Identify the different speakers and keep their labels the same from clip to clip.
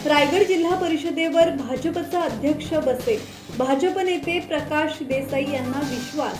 Speaker 1: रायगड जिल्हा परिषदेवर भाजपचा अध्यक्ष बसेल. भाजप नेते प्रकाश देसाई यांना विश्वास.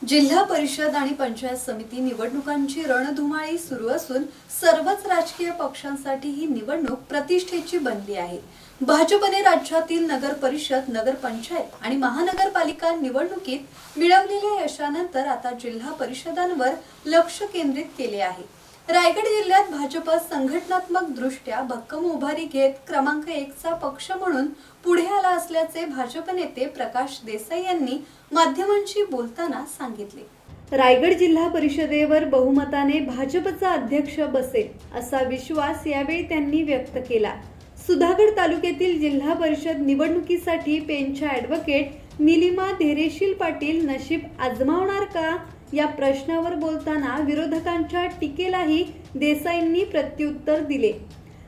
Speaker 1: जिल्हा परिषद आणि पंचायत समिती निवडणुकांची रणधुमाळी सुरू असून सर्वच राजकीय पक्षांसाठी ही निवडणूक प्रतिष्ठेची बनली आहे. भाजपने राज्यातील नगर परिषद, नगर पंचायत आणि महानगरपालिका निवडणुकीत मिळवलेल्या यशानंतर आता जिल्हा परिषदांवर लक्ष केंद्रित केले आहे. रायगड जिल्ह्यात भाजप संघटनात्मक दृष्ट्या भक्कम उभारी घेत क्रमांक 1 चा पक्ष म्हणून पुढे आला असल्याचे भाजप नेते प्रकाश देसाई यांनी माध्यमांशी बोलताना सांगितले. रायगड जिल्हा परिषदेवर बहुमताने भाजपचा अध्यक्ष बसेल असा विश्वास यावेळी त्यांनी व्यक्त केला. सुधागड तालुक्यातील जिल्हा परिषद निवडणुकीसाठी पेनच्या ॲडव्होकेट निलिमा धैर्यशील पाटील नशीब आजमावणार का या प्रश्नावर बोलताना विरोधकांच्या टीकेलाही देसाईंनी प्रत्युत्तर दिले.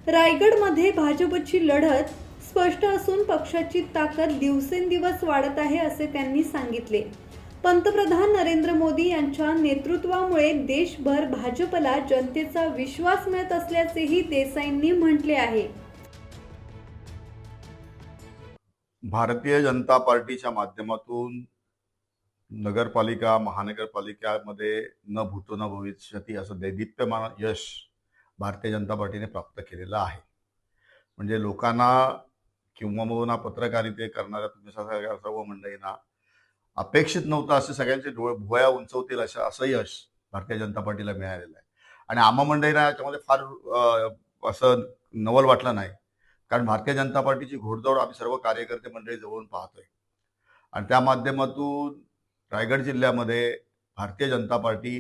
Speaker 1: रायगडमध्ये भाजपची लढत स्पष्ट असून पक्षाची ताकद दिवसेंदिवस वाढत आहे असे त्यांनी सांगितले. पंतप्रधान नरेंद्र मोदी यांच्या नेतृत्वामुळे देशभर भाजपला जनतेचा विश्वास मिळत असल्याचेही देसाईंनी म्हटले आहे.
Speaker 2: भारतीय जनता पार्टीच्या माध्यमातून नगरपालिका, महानगरपालिकामध्ये न भूतो न भविष्यती असं दैदिप्यमान यश भारतीय जनता पार्टीने प्राप्त केलेलं आहे. म्हणजे लोकांना किंवा पत्रकारिते करणाऱ्या तुम्ही सर्व मंडळींना अपेक्षित नव्हतं असं सगळ्यांचे भुवया उंचवतील असं यश भारतीय जनता पार्टीला मिळालेलं आहे. आणि आम्हा मंडळींना याच्यामध्ये फार असं नवल वाटलं नाही, कारण भारतीय जनता पार्टीची घोडदौड आम्ही सर्व कार्यकर्ते मंडळी जवळून पाहतोय. आणि त्या माध्यमातून रायगड जिल्ह्यामध्ये भारतीय जनता पार्टी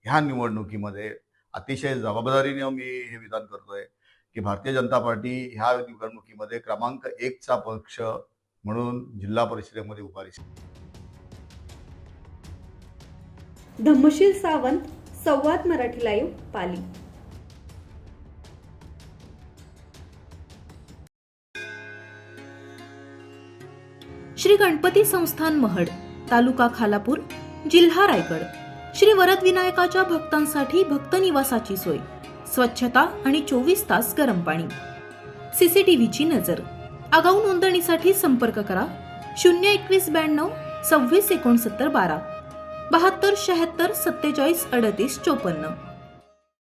Speaker 2: ह्या निवडणुकीमध्ये अतिशय जबाबदारीने मी हे विधान करतोय की भारतीय जनता पार्टी ह्या निवडणुकीमध्ये क्रमांक 1 चा पक्ष म्हणून जिल्हा परिषदेमध्ये उभारी.
Speaker 1: धम्मशील सावंत, संवाद मराठी लाईव्ह, पाली.
Speaker 3: श्री गणपती संस्थान महड, तालुका खालापूर, जिल्हा रायगड. श्री वरद विनायकाच्या भक्तांसाठी भक्त निवासाची सोय, स्वच्छता आणि 24 तास गरम पाणी, सीसीटीव्हीची नजर. आगाऊ नोंदणीसाठी संपर्क करा 02192 26 69 12 72 76 47 38 54.